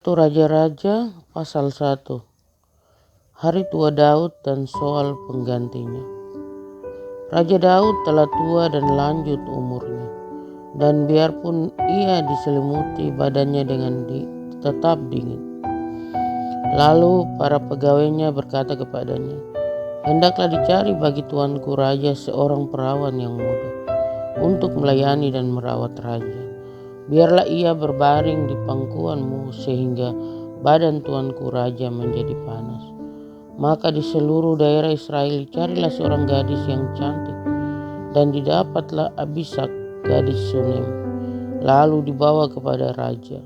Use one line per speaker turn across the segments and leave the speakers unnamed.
Satu Raja-Raja pasal 1. Hari tua Daud dan soal penggantinya. Raja Daud telah tua dan lanjut umurnya, dan biarpun ia diselimuti badannya dengan tetap dingin. Lalu para pegawainya berkata kepadanya, "Hendaklah dicari bagi tuanku raja seorang perawan yang muda untuk melayani dan merawat raja. Biarlah ia berbaring di pangkuanmu sehingga badan tuanku raja menjadi panas." Maka di seluruh daerah Israel carilah seorang gadis yang cantik, dan didapatlah Abisak gadis Sunem, lalu dibawa kepada raja.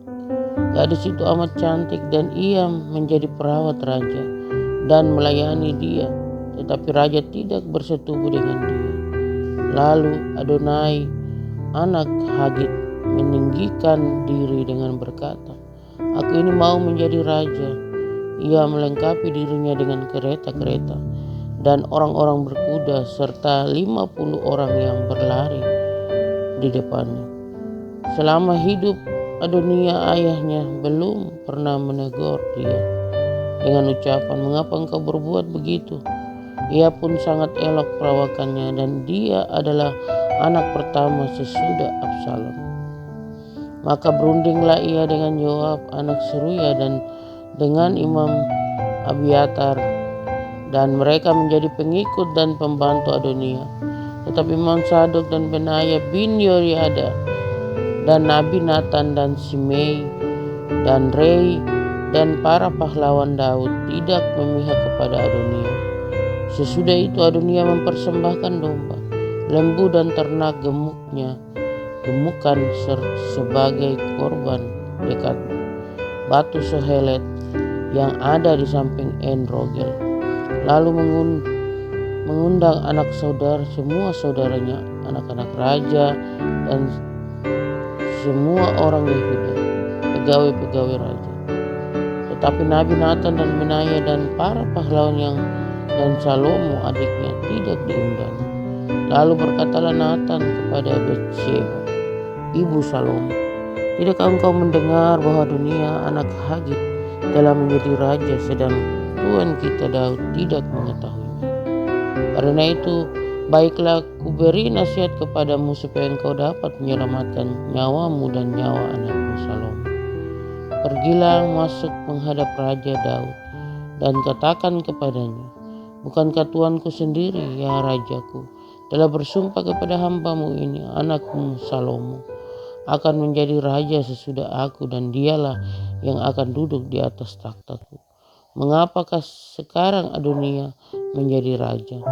Gadis itu amat cantik dan ia menjadi perawat raja dan melayani dia, tetapi raja tidak bersetubuh dengan dia. Lalu Adonai anak Hagit meninggikan diri dengan berkata, "Aku ini mau menjadi raja." Ia melengkapi dirinya dengan kereta-kereta dan orang-orang berkuda serta 50 orang yang berlari di depannya. Selama hidup Adonia ayahnya belum pernah menegur dia dengan ucapan, "Mengapa engkau berbuat begitu?" Ia pun sangat elok perawakannya, dan dia adalah anak pertama sesudah Absalom. Maka berundinglah ia dengan Yoab anak Seruya dan dengan Imam Abiatar, dan mereka menjadi pengikut dan pembantu Adonia. Tetapi Imam Sadok dan Benaya bin Yoyada dan Nabi Nathan dan Simei dan Rei dan para pahlawan Daud tidak memihak kepada Adonia. Sesudah itu Adonia mempersembahkan domba, lembu dan ternak gemukan sebagai korban dekat batu Sohelet yang ada di samping En Rogel. Lalu mengundang semua saudaranya, anak-anak raja dan semua orang Yehuda, pegawai-pegawai raja. Tetapi Nabi Nathan dan Benaya dan para pahlawan dan Salomo adiknya tidak diundang. Lalu berkatalah Nathan kepada Batsheba, ibu Salomo, "Tidakkah engkau mendengar bahwa Adonia anak Hagit telah menjadi raja, sedang tuan kita Daud tidak mengetahuinya? Karena itu, baiklah kuberi nasihat kepadamu supaya engkau dapat menyelamatkan nyawamu dan nyawa anakmu Salomo. Pergilah masuk menghadap Raja Daud dan katakan kepadanya, bukankah tuanku sendiri, ya rajaku, telah bersumpah kepada hambamu ini, anakmu Salomo akan menjadi raja sesudah aku, dan dialah yang akan duduk di atas takhtaku. Mengapakah sekarang Adonia menjadi raja?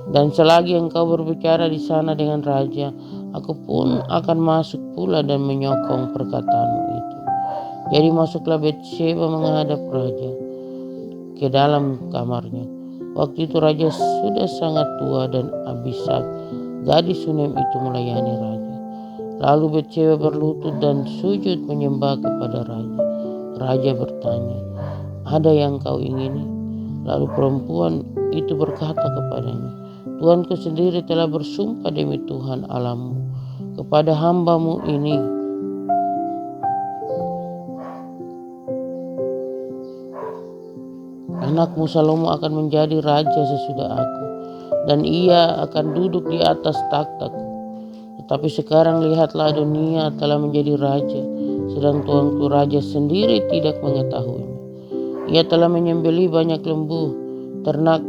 Dan selagi engkau berbicara di sana dengan raja, aku pun akan masuk pula dan menyokong perkataanmu itu." Jadi masuklah Batsheba menghadap raja ke dalam kamarnya. Waktu itu raja sudah sangat tua, dan Abisak gadis Sunem itu melayani raja. Lalu Batsheba berlutut dan sujud menyembah kepada raja. Raja bertanya, "Ada yang kau ingini?" Lalu perempuan itu berkata kepadanya, "Tuanku sendiri telah bersumpah demi Tuhan Allahmu kepada hambamu ini, anakmu Salomo akan menjadi raja sesudah aku, dan ia akan duduk di atas takhtaku. Tetapi sekarang lihatlah, Adonia telah menjadi raja, sedang tuanku raja sendiri tidak mengetahuinya. Ia telah menyembelih banyak lembu, ternak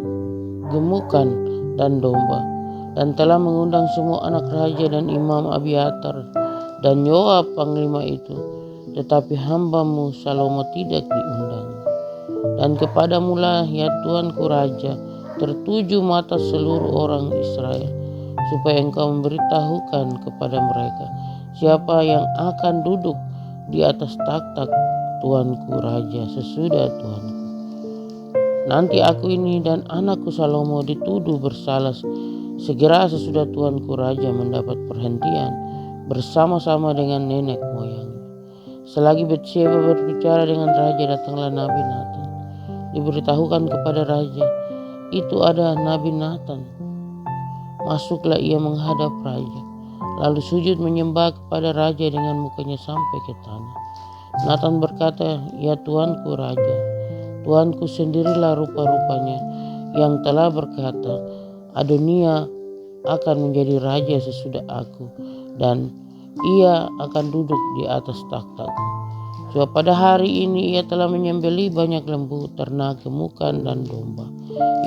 gemukan dan domba, dan telah mengundang semua anak raja dan Imam Abiatar dan Yoab panglima itu, tetapi hambamu Salomo tidak diundang. Dan kepadamulah, ya tuanku raja, tertuju mata seluruh orang Israel, supaya engkau memberitahukan kepada mereka siapa yang akan duduk di atas takhta tuanku raja sesudah tuanku. Nanti aku ini dan anakku Salomo dituduh bersalah segera sesudah tuanku raja mendapat perhentian bersama-sama dengan nenek moyangnya." Selagi Batsheba berbicara dengan raja, datanglah Nabi Nathan. Diberitahukan kepada raja, "Itu ada Nabi Nathan." Masuklah ia menghadap raja, lalu sujud menyembah kepada raja dengan mukanya sampai ke tanah. Nathan berkata, "Ya Tuanku Raja, Tuanku sendirilah rupa-rupanya yang telah berkata, Adonia akan menjadi raja sesudah aku, dan ia akan duduk di atas takhtaku. Sebab pada hari ini ia telah menyembelih banyak lembu, ternak, gemukan, dan domba.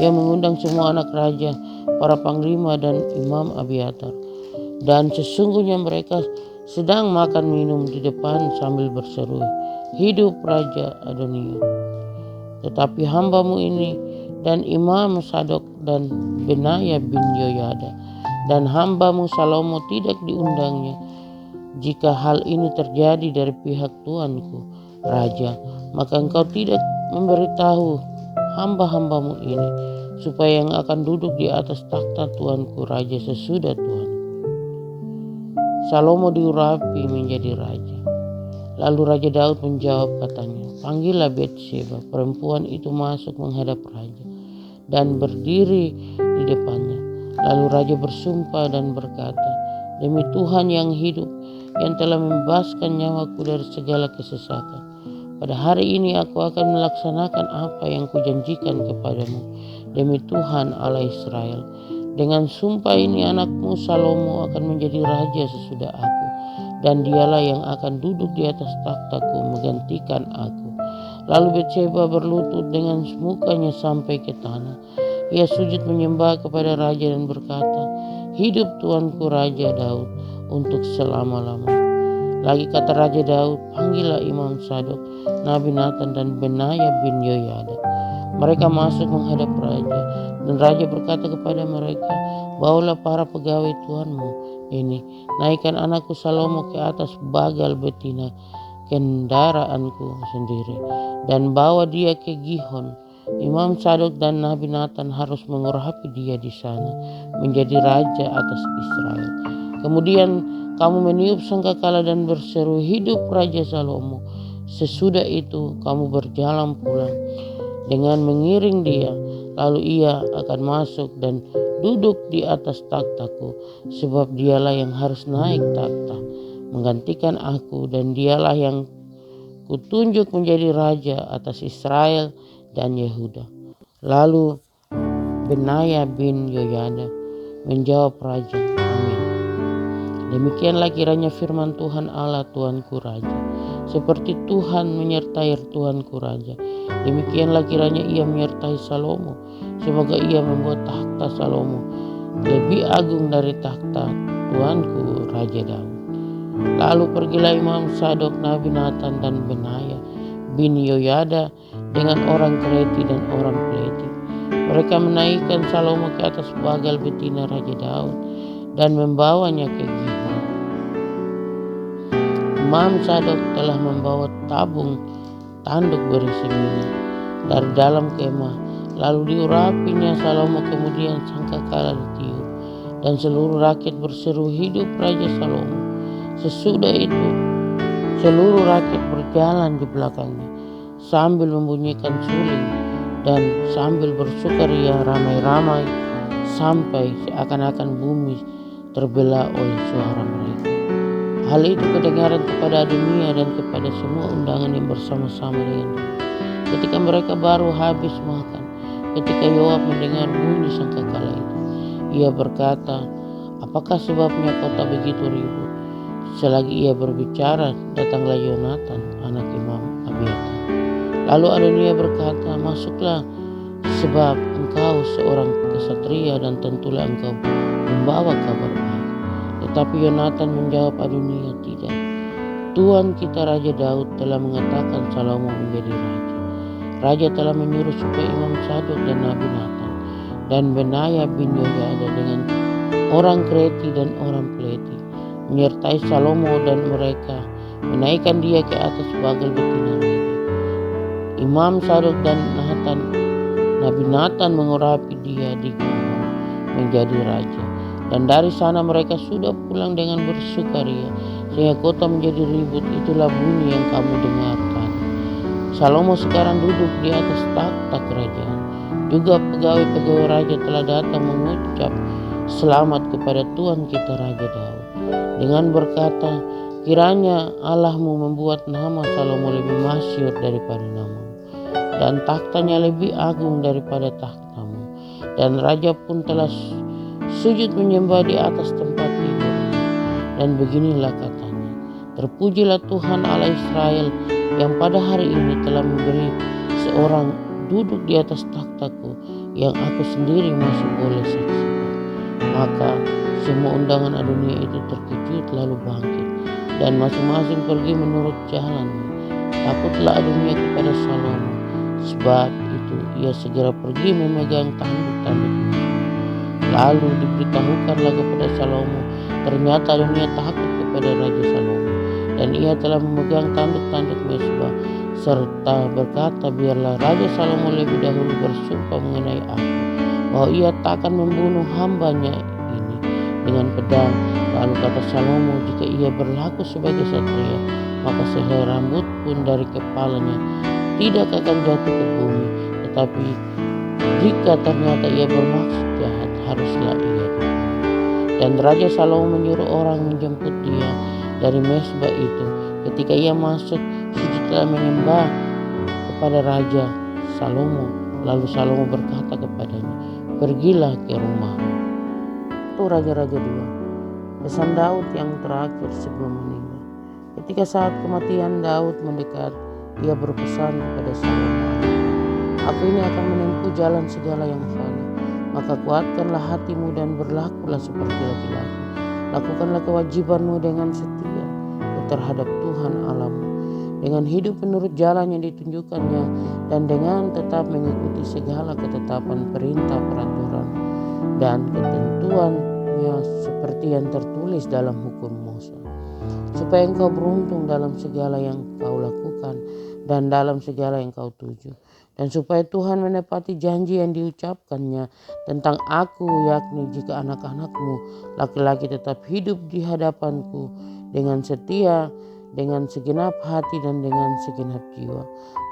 Ia mengundang semua anak raja, para panglima, dan imam Abiatar. Dan sesungguhnya mereka sedang makan minum di depan sambil berseru, 'Hidup Raja Adonia!' Tetapi hambamu ini dan Imam Sadok dan Benaya bin Yoyada dan hambamu Salomo tidak diundangnya. Jika hal ini terjadi dari pihak Tuanku Raja, maka engkau tidak memberitahu hamba-hambamu ini, supaya yang akan duduk di atas takhta Tuanku Raja sesudah Tuhan. Salomo diurapi menjadi raja. Lalu Raja Daud menjawab katanya, 'Panggillah Batsheba.' Perempuan itu masuk menghadap raja dan berdiri di depannya. Lalu raja bersumpah dan berkata, 'Demi Tuhan yang hidup, yang telah membebaskan nyawaku dari segala kesesakan, pada hari ini aku akan melaksanakan apa yang kujanjikan kepadamu, demi Tuhan Allah Israel. Dengan sumpah ini anakmu Salomo akan menjadi raja sesudah aku, dan dialah yang akan duduk di atas takhtaku menggantikan aku.' Lalu Batsheba berlutut dengan mukanya sampai ke tanah. Ia sujud menyembah kepada raja dan berkata, 'Hidup Tuanku Raja Daud untuk selama-lamanya.' Lagi kata Raja Daud, 'Panggillah Imam Sadok, Nabi Nathan, dan Benaya bin Yoyada.' Mereka masuk menghadap raja, dan raja berkata kepada mereka, 'Bawalah para pegawai tuanmu ini, naikkan anakku Salomo ke atas bagal betina kendaraanku sendiri, dan bawa dia ke Gihon. Imam Sadok dan Nabi Nathan harus mengurapi dia di sana, menjadi raja atas Israel. Kemudian kamu meniup sangkakala dan berseru, 'Hidup Raja Salomo.' Sesudah itu kamu berjalan pulang dengan mengiring dia. Lalu ia akan masuk dan duduk di atas takhtaku, sebab dialah yang harus naik takhta menggantikan aku, dan dialah yang kutunjuk menjadi raja atas Israel dan Yehuda." Lalu Benaya bin Yoyada menjawab raja, "Amin. Demikianlah kiranya firman Tuhan Allah Tuanku Raja. Seperti Tuhan menyertai Tuanku Raja, demikianlah kiranya ia menyertai Salomo. Semoga ia membuat takhta Salomo lebih agung dari takhta Tuanku Raja Daud." Lalu pergilah Imam Sadok, Nabi Nathan, dan Benaya bin Yoyada dengan orang Kreti dan orang Pleti. Mereka menaikkan Salomo ke atas bagal betina Raja Daud dan membawanya ke Gihon. Imam Sadok telah membawa tabung tanduk berisi minyak dari dalam kemah, lalu diurapinya Salomo, kemudian sangkakala ditiup, dan seluruh rakyat berseru, 'Hidup Raja Salomo.' Sesudah itu seluruh rakyat berjalan di belakangnya sambil membunyikan suling dan sambil bersukaria ramai-ramai, sampai seakan-akan bumi terbelah oleh suara mereka. Hal itu kedengaran kepada Adonia dan kepada semua undangan yang bersama-sama dengan dia. Ketika mereka baru habis makan, ketika Yoab mendengar bunyi sangkakala itu, ia berkata, "Apakah sebabnya kota begitu ribut?" Selagi ia berbicara, datanglah Yonatan, anak Imam Abiatar. Lalu Adonia berkata, "Masuklah, sebab engkau seorang kesatria dan tentulah engkau membawa kabar baik." Tetapi Yonatan menjawab Adonia, "Tidak, Tuan kita Raja Daud telah mengatakan Salomo menjadi raja. Raja telah menyuruh supaya Imam Sadok dan Nabi Nathan dan Benaya bin Yoyada dengan orang Kreti dan orang Pleti menyertai Salomo, dan mereka menaikkan dia ke atas bagal betina raja. Imam Sadok dan Nabi Nathan mengurapi dia di Gihon menjadi raja. Dan dari sana mereka sudah pulang dengan bersukaria, sehingga kota menjadi ribut. Itulah bunyi yang kamu dengarkan. Salomo sekarang duduk di atas takhta kerajaan. Juga pegawai-pegawai raja telah datang mengucap selamat kepada Tuhan kita Raja Daud dengan berkata, Kiranya Allahmu membuat nama Salomo lebih masyhur daripada namamu, dan taktanya lebih agung daripada takhtamu. Dan raja pun telah sujud menyembah di atas tempat tidurnya. Dan beginilah katanya, terpujilah Tuhan Allah Israel yang pada hari ini telah memberi seorang duduk di atas takhtaku yang aku sendiri masih boleh saksikan. Maka semua undangan dunia itu terkejut lalu bangkit, dan masing-masing pergi menurut jalannya. Takutlah dunia kepada Salomo, sebab itu ia segera pergi memegang tanduk-tanduknya. Lalu diberitahukanlah kepada Salomo, ternyata dunia takut kepada Raja Salomo, dan ia telah memegang tanduk-tanduk mezbah, serta berkata, biarlah Raja Salomo lebih dahulu bersumpah mengenai aku, bahwa ia takkan membunuh hambanya ini dengan pedang. Lalu kata Salomo, jika ia berlaku sebagai satria, maka sehelai rambut pun dari kepalanya tidak akan jatuh ke bumi. Tetapi jika ternyata ia bermaksud jahat, haruslah ia dibunuh. Dan Raja Salomo menyuruh orang menjemput dia dari mezbah itu. Ketika ia masuk, sujudlah menyembah kepada Raja Salomo. Lalu Salomo berkata kepadanya, pergilah ke rumahmu. Itu Raja-Raja 2. Pesan Daud yang terakhir sebelum meninggal. Ketika saat kematian Daud mendekat, ia berpesan kepada Salomo, aku ini akan menempuh jalan segala yang fana. Maka kuatkanlah hatimu dan berlakulah seperti laki-laki. Lakukanlah kewajibanmu dengan setia terhadap Tuhan Allahmu, dengan hidup menurut jalan yang ditunjukkannya, dan dengan tetap mengikuti segala ketetapan, perintah, peraturan, dan ketentuannya seperti yang tertulis dalam hukum Musa, supaya engkau beruntung dalam segala yang kau lakukan dan dalam segala yang kau tuju, dan supaya Tuhan menepati janji yang diucapkannya tentang aku, yakni jika anak-anakmu laki-laki tetap hidup di hadapanku dengan setia, dengan segenap hati dan dengan segenap jiwa,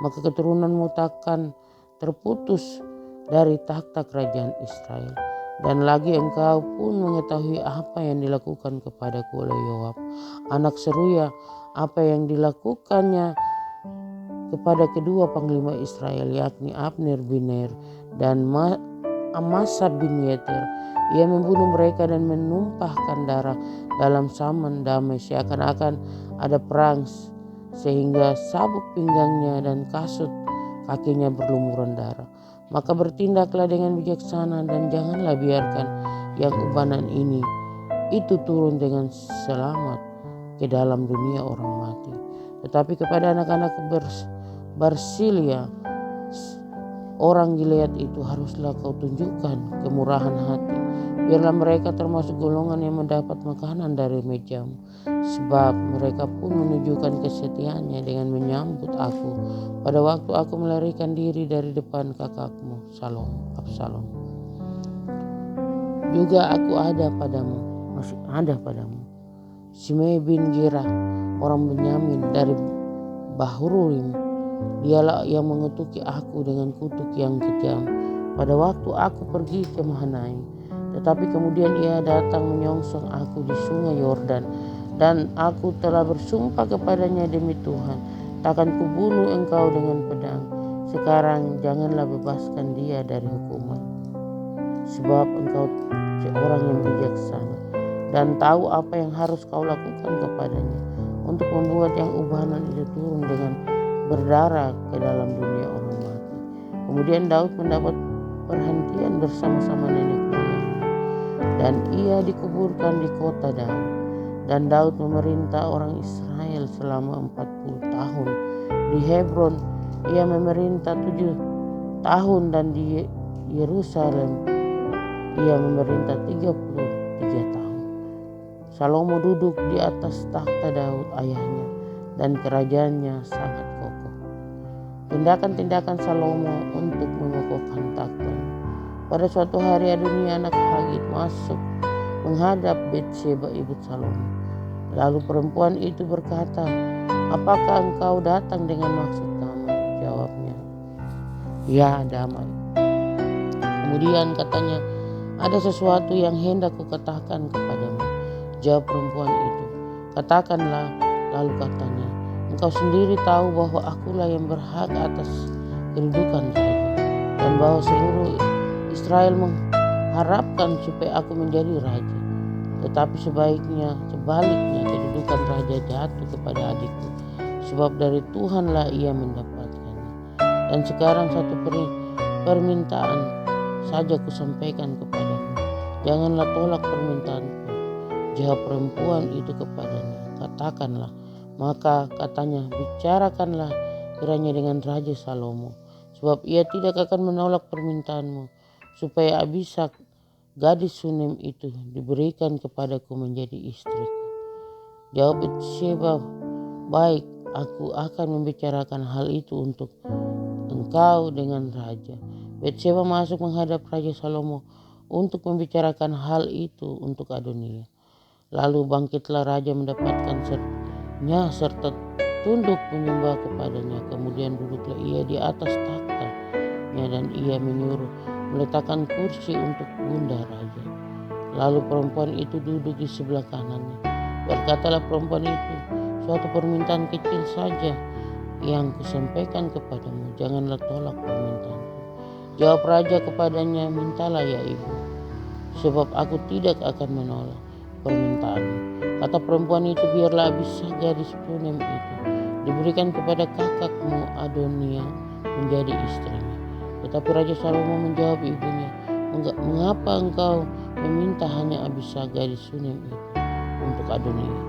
maka keturunanmu takkan terputus dari takhta kerajaan Israel. Dan lagi engkau pun mengetahui apa yang dilakukan kepadaku oleh Yoab anak Seruya, apa yang dilakukannya kepada kedua panglima Israel, yakni Abner bin Ner dan Amasa bin Yeter. Ia membunuh mereka dan menumpahkan darah dalam zaman damai, seakan-akan ada perang, sehingga sabuk pinggangnya dan kasut kakinya berlumuran darah. Maka bertindaklah dengan bijaksana, dan janganlah biarkan yang ubanan ini itu turun dengan selamat ke dalam dunia orang mati. Tetapi kepada anak-anak Barsilia, orang Gilead itu, haruslah kau tunjukkan kemurahan hati. Biarlah mereka termasuk golongan yang mendapat makanan dari mejamu, sebab mereka pun menunjukkan kesetiaannya dengan menyambut aku pada waktu aku melarikan diri dari depan kakakmu Absalom. Juga aku masih ada padamu Shimei bin Gera, orang Benyamin dari Bahurim. Dialah yang mengutuki aku dengan kutuk yang kejam pada waktu aku pergi ke Mahanaim. Tetapi kemudian ia datang menyongsong aku di sungai Yordan, dan aku telah bersumpah kepadanya demi Tuhan, takkan kubunuh engkau dengan pedang. Sekarang janganlah bebaskan dia dari hukuman, sebab engkau seorang yang bijaksana dan tahu apa yang harus kau lakukan kepadanya, untuk membuat yang ubanan itu turun dengan berdarah ke dalam dunia orang mati. Kemudian Daud mendapat perhentian bersama-sama nenek moyangnya, dan ia dikuburkan di kota Daud. Dan Daud memerintah orang Israel selama 40 tahun. Di Hebron ia memerintah 7 tahun, dan di Yerusalem ia memerintah 33 tahun. Salomo duduk di atas takhta Daud ayahnya, dan kerajaannya sangat kokoh. Tindakan-tindakan Salomo untuk mengokohkan takhta. Pada suatu hari Adonia anak Hagit masuk menghadap Betsheba ibu Salomo. Lalu perempuan itu berkata, apakah engkau datang dengan maksud damai? Jawabnya, ya, damai. Kemudian katanya, ada sesuatu yang hendak kukatakan kepadamu. Jawab perempuan itu, Katakanlah, lalu katanya, engkau sendiri tahu bahwa akulah yang berhak atas kedudukan raja, dan bahwa seluruh Israel mengharapkan supaya aku menjadi raja. Tetapi sebaliknya kedudukan raja jatuh kepada adikku, sebab dari Tuhanlah ia mendapatkannya. Dan sekarang satu permintaan saja kusampaikan kepadamu, janganlah tolak permintaanku. Jawab perempuan itu kepadanya, katakanlah. Maka katanya, bicarakanlah kiranya dengan Raja Salomo, sebab ia tidak akan menolak permintaanmu, supaya Abishag gadis Sunem itu diberikan kepadaku menjadi istriku. Jawab Batsheba, baik, aku akan membicarakan hal itu untuk engkau dengan raja. Batsheba masuk menghadap Raja Salomo untuk membicarakan hal itu untuk Adonia. Lalu bangkitlah raja mendapatkan serta tunduk menyembah kepadanya. Kemudian duduklah ia di atas taktanya, dan ia menyuruh meletakkan kursi untuk bunda raja. Lalu perempuan itu duduk di sebelah kanannya. Berkatalah perempuan itu, suatu permintaan kecil saja yang kusampaikan kepadamu, janganlah tolak permintaanku. Jawab raja kepadanya, mintalah ya ibu, sebab aku tidak akan menolak permintaanmu. Kata perempuan itu, biarlah Abishag gadis Sunem itu diberikan kepada kakakmu Adonia menjadi istrinya. Tetapi Raja Salomo menjawab ibunya, mengapa engkau meminta hanya Abishag gadis Sunem itu untuk Adonia?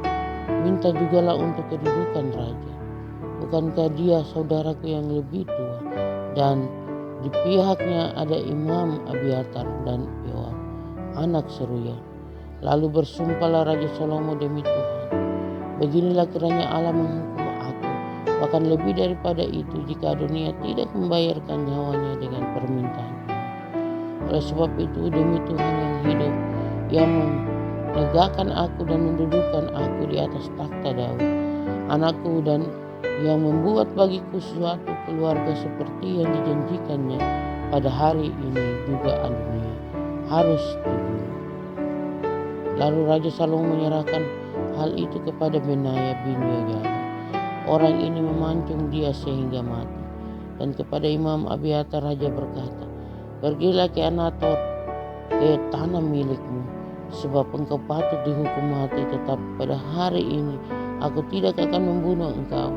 Minta jugalah untuk kedudukan raja. Bukankah dia saudaraku yang lebih tua, dan di pihaknya ada Imam Abiatar dan Yoab, anak Seruya. Lalu bersumpahlah Raja Salomo demi Tuhan, beginilah kiranya Allah menghukum aku, bahkan lebih daripada itu, jika Adonia tidak membayarkan nyawanya dengan permintaan. Oleh sebab itu, demi Tuhan yang hidup, yang menegakkan aku dan mendudukkan aku di atas takhta Daud, anakku, dan yang membuat bagiku suatu keluarga seperti yang dijanjikannya pada hari ini, juga Adonia harus dibunuh. Lalu Raja Salomo menyerahkan hal itu kepada Benaya bin Yehoyada. Orang ini memancung dia sehingga mati. Dan kepada Imam Abiatar raja berkata, pergilah ke Anatot, ke tanah milikmu, sebab engkau patut dihukum mati, tetapi pada hari ini aku tidak akan membunuh engkau,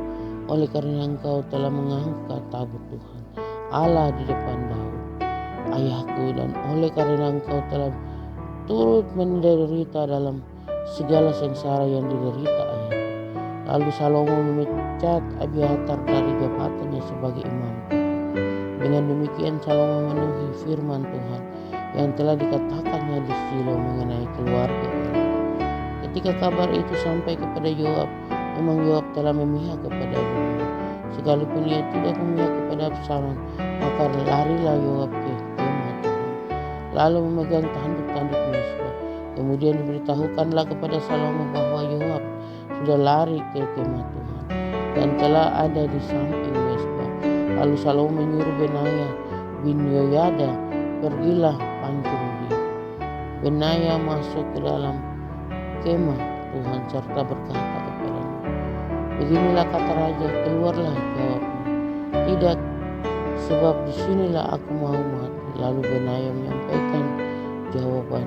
oleh karena engkau telah mengangkat tabut Tuhan Allah di depan Daud ayahku, dan oleh karena engkau telah turut menderita dalam segala sengsara yang diderita ayahku. Lalu Salomo memecat Abiatar dari jabatannya sebagai imam. Dengan demikian Salomo memenuhi firman Tuhan yang telah dikatakannya di Shilo mengenai keluarga ini. Ketika kabar itu sampai kepada Yoab, memang Yoab telah memihak kepada Adonia, sekalipun ia tidak memihak kepada Absalom, maka larilah Yoab ke kemah Tuhan, lalu memegang tanduk-tanduk Mesbah. Kemudian diberitahukanlah kepada Salomo bahwa Yoab sudah lari ke kemah Tuhan dan telah ada di samping Mesbah. Lalu Salomo menyuruh Benaya bin Yehoyada, pergilah pancung dia. Benaya masuk ke dalam kemah Tuhan serta berkata kepadanya, beginilah kata raja, keluarlah. Jawabnya, tidak, sebab disinilah aku mau mati. Lalu Benaya menyampaikan jawaban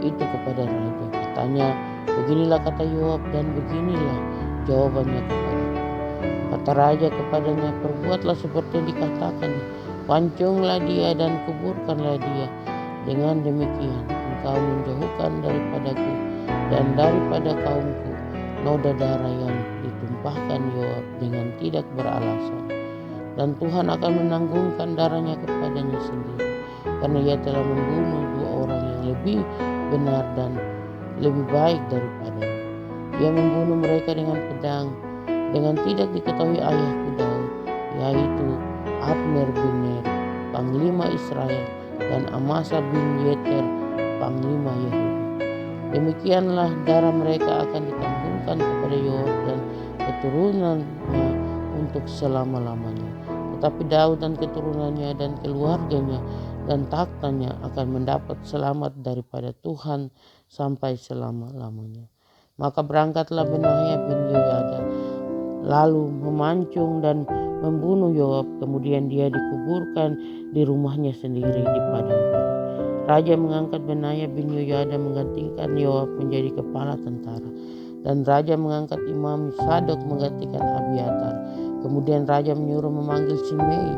itu kepada raja. Katanya, beginilah kata Yoab, dan beginilah jawabannya kepada. Kata raja kepadanya, perbuatlah seperti yang dikatakan, pancunglah dia dan kuburkanlah dia. Dengan demikian engkau menjauhkan daripadaku dan daripada kaumku noda darah yang ditumpahkan Yoab dengan tidak beralasan, dan Tuhan akan menanggungkan darahnya kepadanya sendiri, karena ia telah membunuh dua orang yang lebih benar dan lebih baik daripadanya. Ia membunuh mereka dengan pedang, dengan tidak diketahui ayahku Daud, yaitu Abner bin Ner, panglima Israel, dan Amasa bin Yeter, panglima Yehuda. Demikianlah darah mereka akan ditanggungkan kepada Yoab dan keturunannya untuk selama-lamanya. Tetapi Daud dan keturunannya dan keluarganya dan takhtanya akan mendapat selamat daripada Tuhan sampai selama-lamanya. Maka berangkatlah Benaya bin Yehoyada lalu memancung dan membunuh Yoab. Kemudian dia dikuburkan di rumahnya sendiri di padang gurun. Raja mengangkat Benaya bin Yehoyada menggantikan Yoab menjadi kepala tentara. Dan raja mengangkat Imam Sadok menggantikan Abiatar. Kemudian raja menyuruh memanggil Simei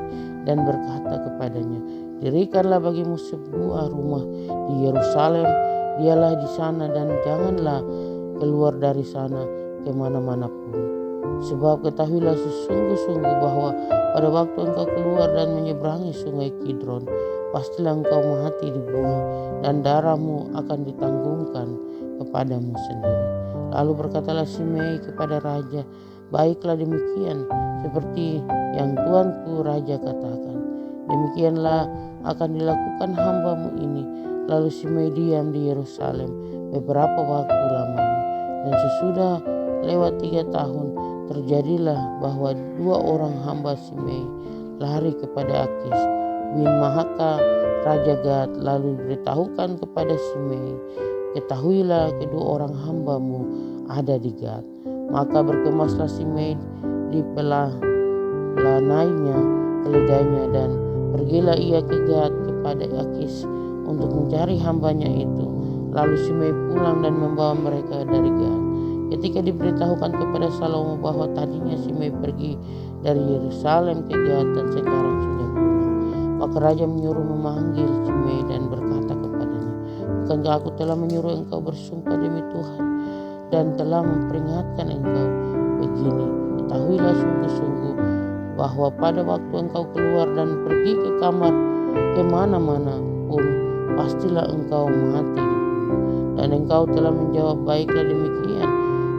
dan berkata kepadanya, dirikanlah bagimu sebuah rumah di Yerusalem, dialah di sana dan janganlah keluar dari sana kemana-mana pun. Sebab ketahuilah sesungguh-sungguh bahwa pada waktu engkau keluar dan menyeberangi sungai Kidron, pastilah engkau mati dibunuh dan darahmu akan ditanggungkan kepadamu sendiri. Lalu berkatalah Simei kepada raja, baiklah demikian seperti yang tuanku raja katakan. Demikianlah akan dilakukan hambamu ini. Lalu Simei diam di Yerusalem beberapa waktu lamanya. Dan sesudah lewat 3 tahun terjadilah bahwa 2 orang hamba Simei lari kepada Akis bin Mahaka raja Gad, lalu diberitahukan kepada Simei, ketahuilah kedua orang hambamu ada di Gad. Maka berkemaslah Simei di pelanainya keledainya dan pergilah ia ke Gad kepada Akis untuk mencari hambanya itu. Lalu Simei pulang dan membawa mereka dari Gad. Ketika diberitahukan kepada Salomo bahwa tadinya Simei pergi dari Yerusalem ke Gad dan sekarang sudah pulang, maka raja menyuruh memanggil Simei dan berkata kepadanya, bukankah aku telah menyuruh engkau bersumpah demi Tuhan dan telah memperingatkan engkau begini, ketahuilah sungguh-sungguh bahwa pada waktu engkau keluar dan pergi ke kamar kemana-mana pun pastilah engkau mati dibunuh. Dan engkau telah menjawab, baiklah demikian,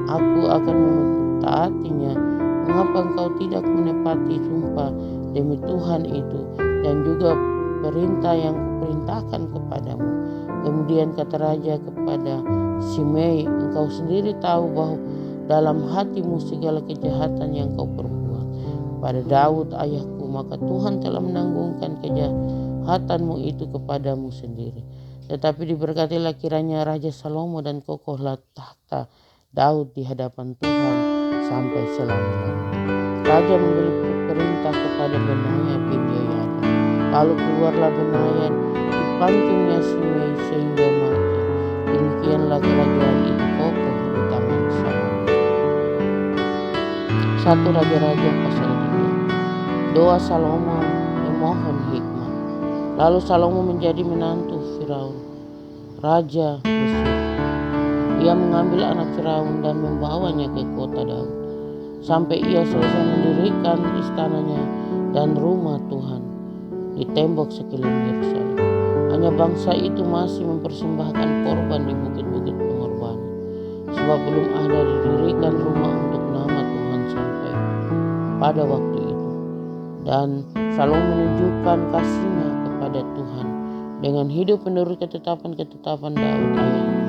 aku akan mentaatinya. Mengapa engkau tidak menepati sumpah demi Tuhan itu dan juga perintah yang kuperintahkan kepadamu? Kemudian kata raja kepada Simei, engkau sendiri tahu bahwa dalam hatimu segala kejahatan yang kau perbuat pada Daud ayahku, maka Tuhan telah menanggungkan kejahatanmu itu kepadamu sendiri. Tetapi diberkatilah kiranya Raja Salomo dan kokohlah tahta Daud di hadapan Tuhan sampai selama-lamanya. Raja memberi perintah kepada Benaya bin Yehoyada. Lalu keluarlah Benaya, dipancungnya Simei sehingga mati. Demikianlah kerajaan itu kokoh di tangan Salomo. 1 Raja-Raja pasal 3. Doa Salomo memohon hikmat. Lalu Salomo menjadi menantu Firaun, raja Mesir. Ia mengambil anak Firaun dan membawanya ke kota Daud, sampai ia selesai mendirikan istananya dan rumah Tuhan di tembok sekeliling Yerusalem. Hanya bangsa itu masih mempersembahkan korban di bukit-bukit pengorbanan, sebab belum ada didirikan rumah untuk nama Tuhan sampai pada waktu itu. Dan Salomo menunjukkan kasihnya kepada Tuhan dengan hidup menurut ketetapan-ketetapan Daud ayahnya.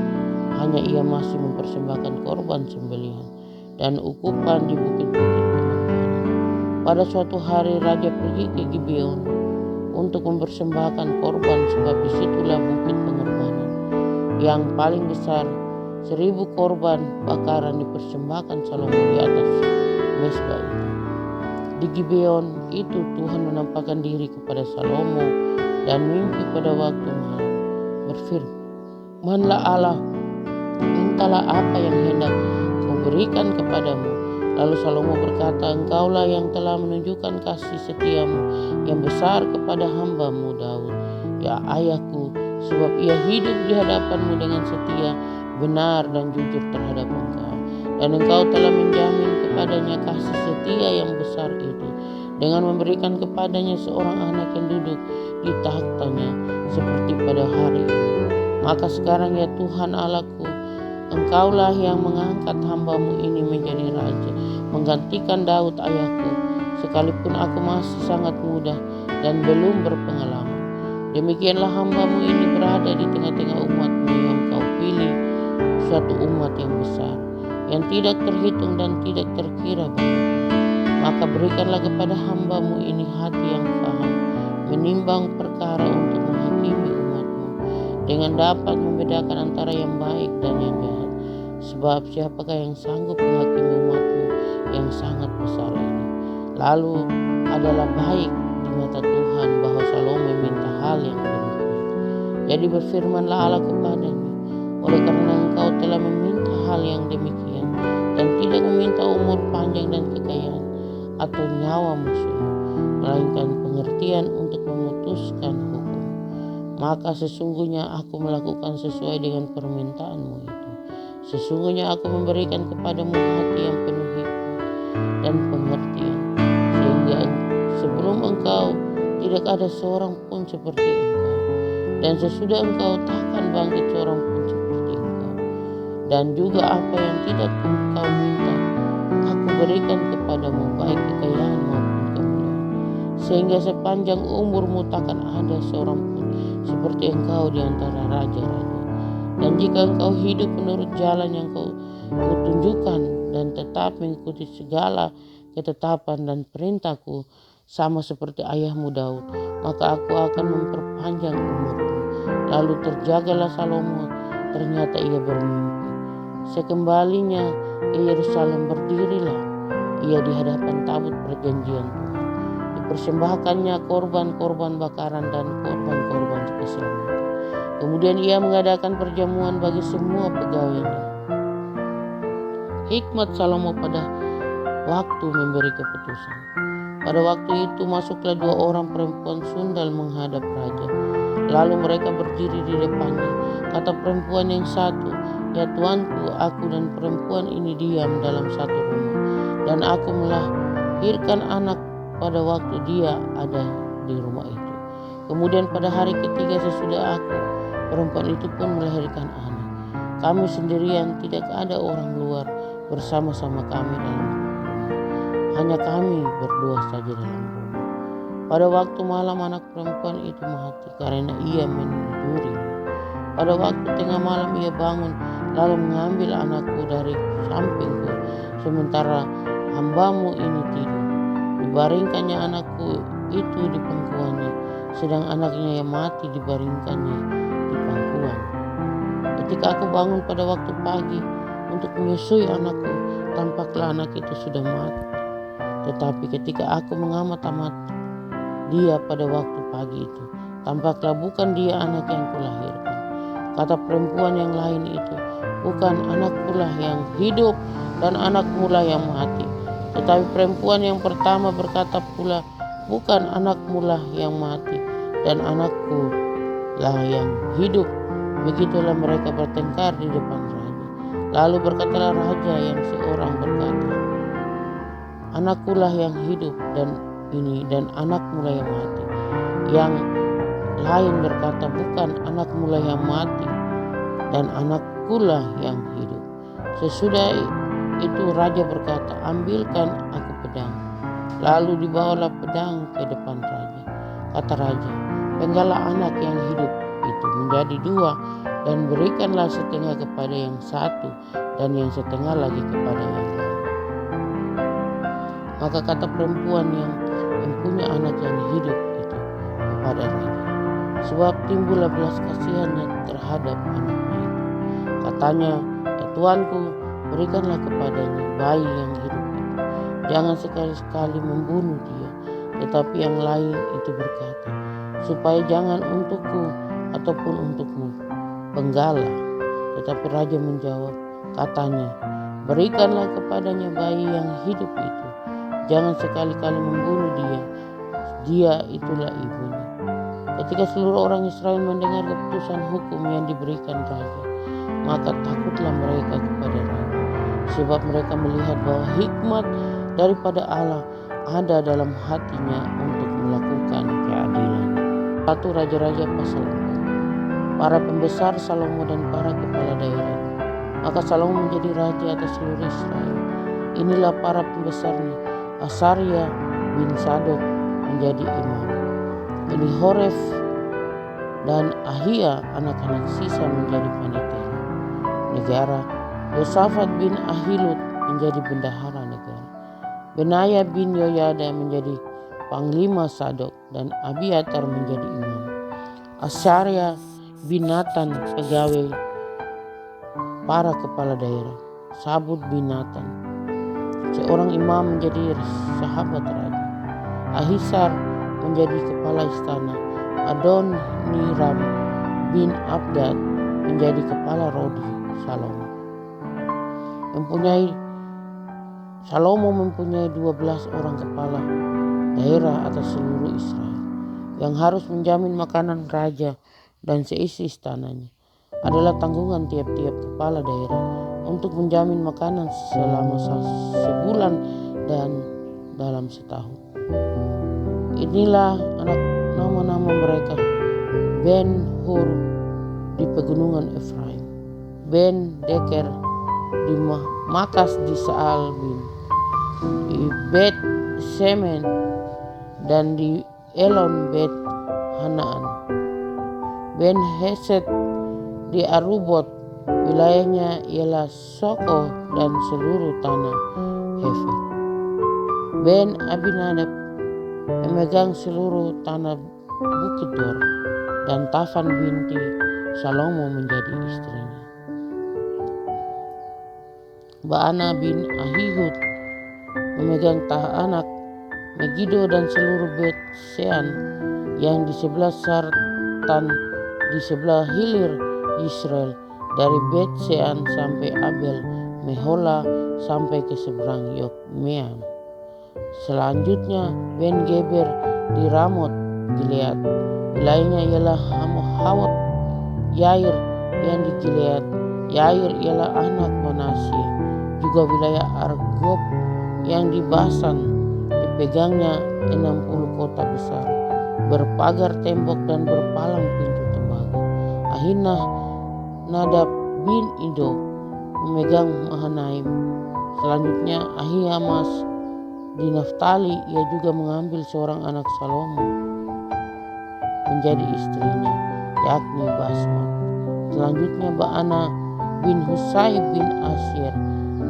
Hanya ia masih mempersembahkan korban sembelihan dan ukupan di bukit-bukit pengorbanan. Pada suatu hari raja pergi ke Gibeon untuk mempersembahkan korban, sebab disitulah bukit pengorbanan yang paling besar. 1000 korban bakaran dipersembahkan Salomo di atas mesbah itu. Di Gibeon itu Tuhan menampakkan diri kepada Salomo dan mimpi pada waktu malam. Berfirmanlah Allah, mintalah apa yang hendak kau berikan kepadamu. Lalu Salomo berkata, engkaulah yang telah menunjukkan kasih setiamu yang besar kepada hambamu Daud, ya ayahku, sebab ia hidup di hadapanmu dengan setia, benar dan jujur terhadap engkau. Dan engkau telah menjamin kepadanya kasih setia yang besar itu dengan memberikan kepadanya seorang anak yang duduk di tahtanya seperti pada hari ini. Maka sekarang ya Tuhan Allahku, engkaulah yang mengangkat hambamu ini menjadi raja, menggantikan Daud ayahku, sekalipun aku masih sangat muda dan belum berpengalaman. Demikianlah hambamu ini berada di tengah-tengah umatmu yang kau pilih, suatu umat yang besar, yang tidak terhitung dan tidak terkira banyaknya. Maka berikanlah kepada hambamu ini hati yang paham menimbang perkara untuk menghakimi umatmu, dengan dapat membedakan antara yang baik dan yang jahat, Sebab siapakah yang sanggup menghakimi umatmu yang sangat besar ini? Lalu adalah baik di mata Tuhan bahwa Salomo meminta hal yang demikian. Jadi berfirmanlah Allah kepadanya, oleh karena engkau telah meminta hal yang demikian dan tidak meminta umur panjang dan kekayaan atau nyawa musuhmu, melainkan pengertian untuk memutuskan hukum, maka sesungguhnya aku melakukan sesuai dengan permintaanmu itu. Sesungguhnya aku memberikan kepadamu hati yang penuh hikmat dan pengertian, sehingga sebelum engkau tidak ada seorang pun seperti engkau, dan sesudah engkau takkan bangkit seorang pun seperti engkau. Dan juga apa yang tidak engkau minta, aku berikan kepadamu, baik kekayaan maupun kemuliaan, sehingga sepanjang umurmu takkan ada seorang pun seperti engkau di antara raja-raja. Dan jika engkau hidup menurut jalan yang kutunjukkan dan tetap mengikuti segala ketetapan dan perintahku sama seperti ayahmu Daud, maka aku akan memperpanjang umurmu. Lalu terjagalah Salomo, ternyata ia bermimpi. Sekembalinya ke Yerusalem berdirilah ia di hadapan tabut perjanjian Tuhan. Dipersembahkannya korban-korban bakaran dan korban-korban keselamatan. Kemudian ia mengadakan perjamuan bagi semua pegawainya. Hikmat Salomo pada waktu memberi keputusan. Pada waktu itu masuklah 2 orang perempuan sundal menghadap raja. Lalu mereka berdiri di depannya. Kata perempuan yang satu, "Ya tuanku, aku dan perempuan ini diam dalam satu rumah, dan aku melahirkan anak pada waktu dia ada di rumah itu. Kemudian pada hari ketiga sesudah aku, perempuan itu pun melahirkan anak. Kami sendirian, tidak ada orang luar bersama-sama kami dalam rumah. Hanya kami berdua saja dalam rumah." Pada waktu malam anak perempuan itu mati karena ia meniduri. Pada waktu tengah malam ia bangun lalu mengambil anakku dari sampingku, sementara hambamu ini tidur. Dibaringkannya anakku itu di pangkuannya, sedang anaknya yang mati dibaringkannya di pangkuan. Ketika aku bangun pada waktu pagi untuk menyusui anakku, tampaklah anak itu sudah mati. Tetapi ketika aku mengamat-amat dia pada waktu pagi itu, tampaklah bukan dia anak yang kulahirkan. Kata perempuan yang lain itu, "Bukan anakku lah yang hidup dan anakmu lah yang mati." Tetapi perempuan yang pertama berkata pula, "Bukan anakmu lah yang mati dan anakku lah yang hidup." Begitulah mereka bertengkar di depan raja. Lalu berkatalah raja yang seorang berkata, "Anakku lah yang hidup dan anakmu lah yang mati." Yang lain berkata, "Bukan, anakmu lah yang mati dan anakku lah yang hidup." Sesudah itu raja berkata, "Ambilkan aku pedang." Lalu dibawalah pedang ke depan raja. Kata raja, "Penggalah anak yang hidup itu menjadi 2 dan berikanlah setengah kepada yang satu dan yang setengah lagi kepada yang lain." Maka kata perempuan yang punya anak yang hidup itu kepada raja, sebab timbullah belas kasihannya terhadap anaknya itu. Katanya, "Ya tuanku, berikanlah kepadanya bayi yang hidup itu. Jangan sekali-sekali membunuh dia." Tetapi yang lain itu berkata, "Supaya jangan untukku ataupun untukmu penggala." Tetapi raja menjawab, katanya, "Berikanlah kepadanya bayi yang hidup itu. Jangan sekali-kali membunuh dia. Dia itulah ibunya." Ketika seluruh orang Israel mendengar keputusan hukum yang diberikan raja, maka takutlah mereka kepada raja, sebab mereka melihat bahwa hikmat daripada Allah ada dalam hatinya untuk melakukan keadilan. 1 Raja-Raja pasal 4. Para pembesar Salomo dan para kepala daerah. Maka Salomo menjadi raja atas seluruh Israel. Inilah para pembesarnya: Asaria bin Sadok menjadi imam, Elihoref dan Ahia anak-anak sisa menjadi panitia negara, Yosafat bin Ahilud menjadi bendahara negara, Benaya bin Yoyada menjadi panglima Sadok, dan Abiatar menjadi imam, Asaria bin Natan pegawai para kepala daerah. Sabut bin Nathan, seorang imam, menjadi sahabat raja. Ahisar menjadi kepala istana. Adoniram bin Abdad menjadi kepala rodi. Salomo mempunyai 12 orang kepala daerah atas seluruh Israel yang harus menjamin makanan raja dan seisi istananya. Adalah tanggungan tiap-tiap kepala daerah untuk menjamin makanan selama sebulan dan dalam setahun. Inilah nama-nama mereka: Ben Hur di pegunungan Efraim, Ben Deker di Makas di Saalbim, di Bet Semen dan di Elon Bet Hanaan, Ben Hesed di Arubot, wilayahnya ialah Soko dan seluruh tanah Hefet. Ben Abinadab memegang seluruh tanah Bukit Dor, dan Tafan binti Salomo menjadi istrinya. Baana bin Ahihud memegang Tahanak, Megido dan seluruh Bet Sean yang di sebelah Sartan di sebelah hilir Israel, dari Bet Sean sampai Abel Mehola sampai ke seberang Yokmeam. Selanjutnya Ben Geber di Ramot Gilead, wilayahnya ialah Hawot Yair yang di Gilead. Yair ialah anak Manasye. Juga wilayah Argob yang di Basan, dipegangnya 60 kota besar, berpagar tembok dan berpalang pintu tembaga. Ahinah Nadab bin Ido memegang Mahanaim. Selanjutnya Ahiamas di Naftali, ia juga mengambil seorang anak Salomo menjadi istrinya, yakni Basmat. Selanjutnya Baana bin Husai bin Asyir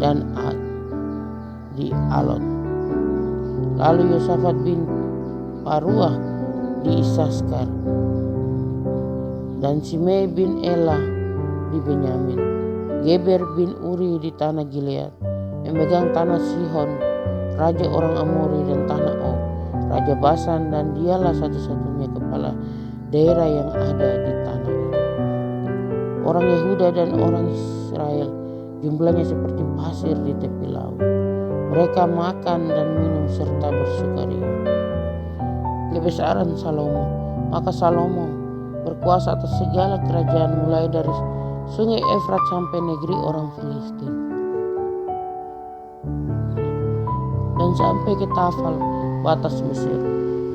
dan Ad di Alot. Lalu Yosafat bin Paruah di Isaskar dan Simei bin Elah di Benyamin. Geber bin Uri di tanah Gilead memegang tanah Sihon, raja orang Amori, dan tanah Og, raja Basan, dan dialah satu-satunya kepala daerah yang ada di tanah itu. Orang Yehuda dan orang Israel jumlahnya seperti pasir di tepi laut. Mereka makan dan minum serta bersukaria. Kebesaran Salomo. Maka Salomo berkuasa atas segala kerajaan, mulai dari sungai Efrat sampai negeri orang Filistin, dan sampai ke Tafal, batas Mesir.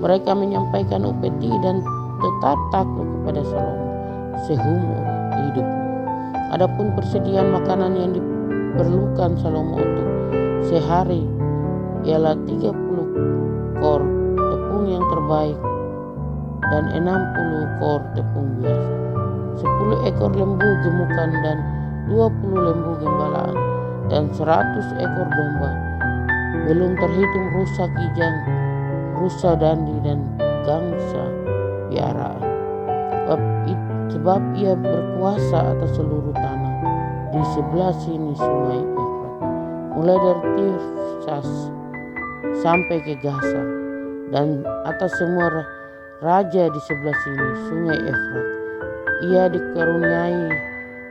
Mereka menyampaikan upeti dan tetap takluk kepada Salomo seumur hidupnya. Adapun persediaan makanan yang diperlukan Salomo untuk sehari ialah 30 kor tepung yang terbaik dan 60 kor tepung biasa, 10 ekor lembu gemukan dan 20 lembu gembalaan, dan 100 ekor domba, belum terhitung rusa kijang, rusa dandi, dan gangsa piaraan. Sebab ia berkuasa atas seluruh tanah di sebelah sini sungai Efrat, mulai dari Tifsas sampai ke Gaza, dan atas semua raja di sebelah sini sungai Efrat. Ia dikaruniai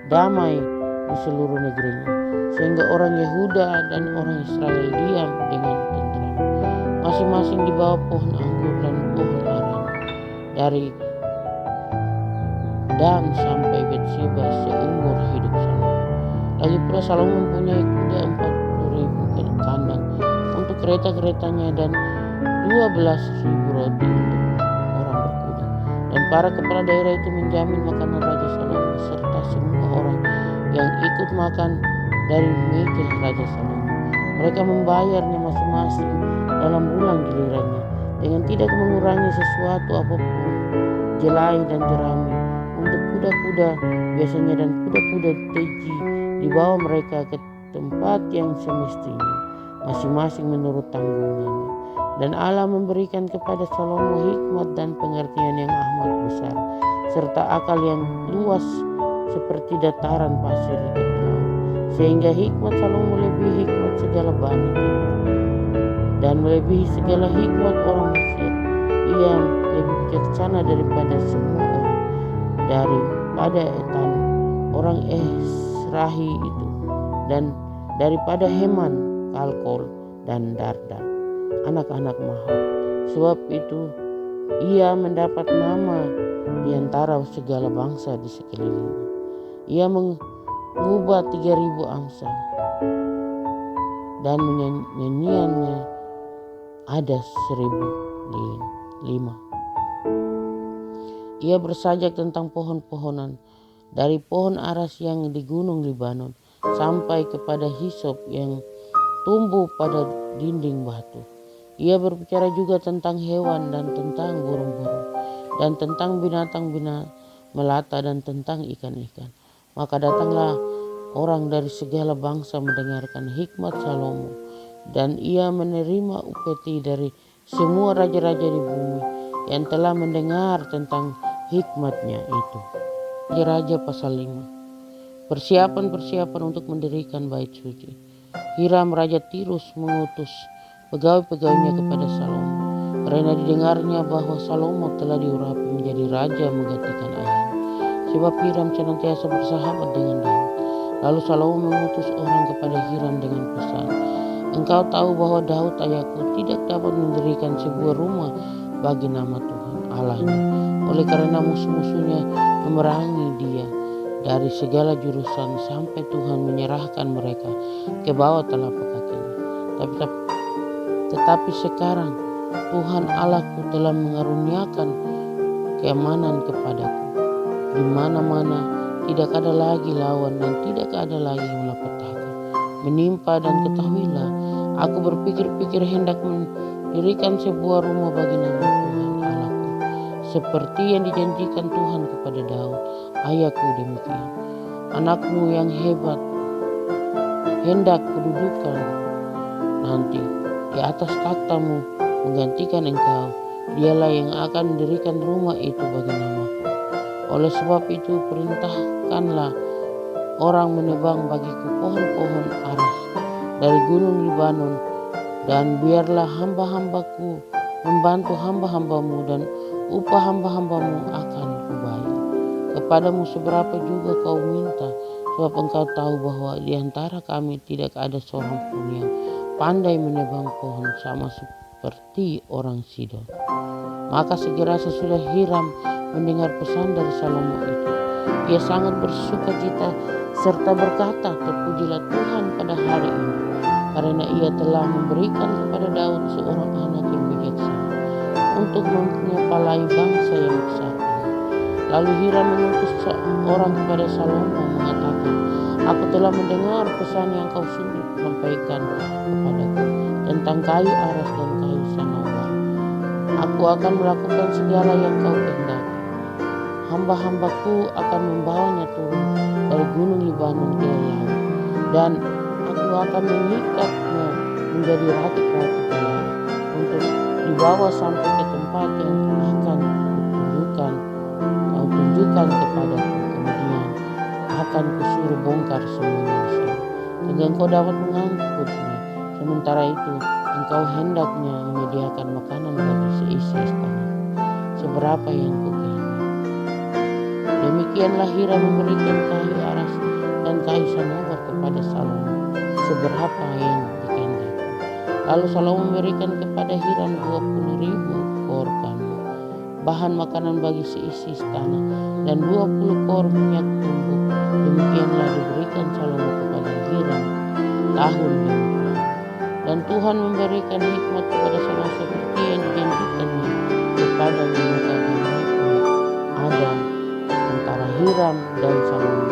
damai di seluruh negerinya, sehingga orang Yehuda dan orang Israel diam dengan tentram, masing-masing di bawah pohon anggur dan pohon aren, dari Dan sampai Betseba seumur hidup Salomo. Lagi pula Salomo mempunyai kuda 40.000 kandang untuk kereta-keretanya, dan 12.000 roti untuk orang berkuda. Dan para kepala daerah itu menjamin makanan Raja Salomo serta semua orang yang ikut makan dari meja Raja Salomo. Mereka membayarnya masing-masing dalam bulan gilirannya, dengan tidak mengurangi sesuatu apapun, jelai dan jerami untuk kuda-kuda biasanya dan kuda-kuda teji dibawa mereka ke tempat yang semestinya, masing-masing menurut tanggungannya. Dan Allah memberikan kepada Salomo hikmat dan pengertian yang amat besar, serta akal yang luas seperti dataran pasir di tepi laut. sehingga hikmat Salomo melebihi hikmat segala Bani Timur dan melebihi segala hikmat orang Mesir. Ia lebih bijaksana daripada semua orang, daripada Etan orang Esrahi itu, dan daripada Heman, Kalkol, dan Dardan, anak-anak Mahol. Sebab itu ia mendapat nama di antara segala bangsa di sekelilingnya. Ia mengubah 3.000 amsal, dan nyanyiannya ada 1.005. Ia bersajak tentang pohon-pohonan, dari pohon aras yang di gunung Libanon sampai kepada hisop yang tumbuh pada dinding batu. Ia berbicara juga tentang hewan dan tentang burung-burung dan tentang binatang-binatang melata dan tentang ikan-ikan. Maka datanglah orang dari segala bangsa mendengarkan hikmat Salomo, dan ia menerima upeti dari semua raja-raja di bumi yang telah mendengar tentang hikmatnya itu. Raja pasal 5. Persiapan untuk mendirikan bait suci. Hiram Raja Tirus mengutus pegawai-pegawainya kepada Salomo, karena didengarnya bahwa Salomo telah diurapi menjadi raja menggantikan ayahnya. Sebab Hiram senantiasa bersahabat dengan Daud. Lalu Salomo mengutus orang kepada Hiram dengan pesan, "Engkau tahu bahwa Daud ayahku tidak dapat mendirikan sebuah rumah bagi nama Tuhan Allahnya, oleh karena musuh-musuhnya memerangi dia dari segala jurusan sampai Tuhan menyerahkan mereka ke bawah telapak kakinya. Tetapi sekarang Tuhan Allahku telah mengaruniakan keamanan kepadaku. Di mana-mana tidak ada lagi lawan dan tidak ada lagi malapetaka menimpa, dan ketahuilah, aku berpikir-pikir hendak mendirikan sebuah rumah bagi nama Tuhan Allahku, seperti yang dijanjikan Tuhan kepada Daud ayahku. Demikian anakmu yang hebat hendak kedudukan nanti di atas takhtamu menggantikan engkau. Dialah yang akan mendirikan rumah itu bagi namaku. Oleh sebab itu perintahkanlah orang menebang bagiku pohon-pohon aras dari gunung Libanon, dan biarlah hamba-hambaku membantu hamba-hambamu, dan upah hamba-hambamu akan kubayar kepadamu seberapa juga kau minta, sebab engkau tahu bahwa di antara kami tidak ada seorang pun yang pandai menebang pohon sama seperti orang Sidon." Maka segera sesudah Hiram mendengar pesan dari Salomo itu, ia sangat bersukacita serta berkata, "Terpujilah Tuhan pada hari ini, karena ia telah memberikan kepada Daud seorang anak yang bijaksana untuk mengepalai bangsa yang besar ini." Lalu Hiram mengutus orang kepada Salomo mengatakan, "Aku telah mendengar pesan yang kau suruh sampaikan kepadaku tentang kayu aras dan kayu sanobar. Aku akan melakukan segala yang kau kehendaki. Hamba-hambaku akan membawanya turun dari gunung Libanon ke laut, dan aku akan mengikatnya menjadi ratu-ratu ke laut untuk dibawa sampai ke tempat yang akan kau tunjukkan kepadaku. Kemudian akan kusuruh bongkar semuanya di sana, sehingga engkau dapat mengangkutnya. Sementara itu engkau hendaknya menyediakan makanan bagi seisi istana, seberapa yang kukehendaki." Demikianlah Hiram memberikan kayu aras dan kayu sanobar kepada Salomo, seberapa yang dikehendaki. Lalu Salomo memberikan kepada Hiram 20.000 kor kayu, bahan makanan bagi seisi istana, dan 20 kor minyak tumbuk. Demikianlah diberikan Salomo kepada Hiram tahun demi tahun. Dan Tuhan memberikan hikmat kepada Salomo seperti yang dijanjikannya kepadanya. Maka hikmat ada antara Hiram dan Salomo.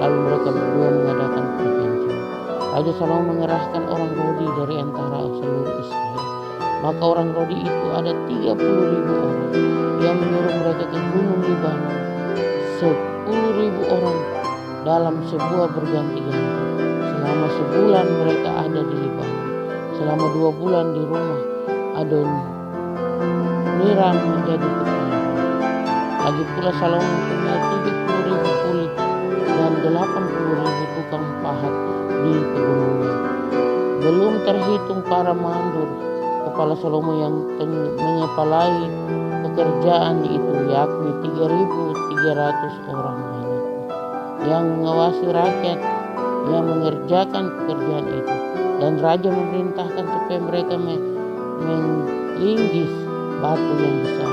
Lalu mereka berdua mengadakan perjanjian. Raja Salomo mengerahkan orang Rodi dari antara seluruh Israel. Maka orang Rodi itu ada 30.000 orang. Ia menyuruh mereka ke gunung Libanon, 10.000 orang dalam sebuah berganti-ganti. Selama sebulan mereka ada di Libanon. Selama 2 bulan di rumah Adoniram menjadi kepala. Lagi pula Salomo mempunyai 70.000 kulit dan 80.000 tukang pahat di pegunungan. Belum terhitung para mandur kepala Salomo yang mengepalai pekerjaan itu, yakni 3.300 orang wanita yang mengawasi rakyat yang mengerjakan pekerjaan itu. Dan raja memerintahkan supaya mereka melinggis batu yang besar,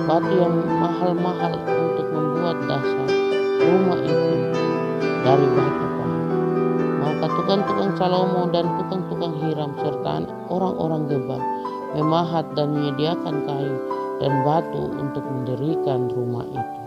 batu yang mahal-mahal untuk membuat dasar rumah itu dari batu pahat. Maka tukang-tukang Salomo dan tukang-tukang Hiram serta orang-orang Gebal memahat dan menyediakan kayu dan batu untuk mendirikan rumah itu.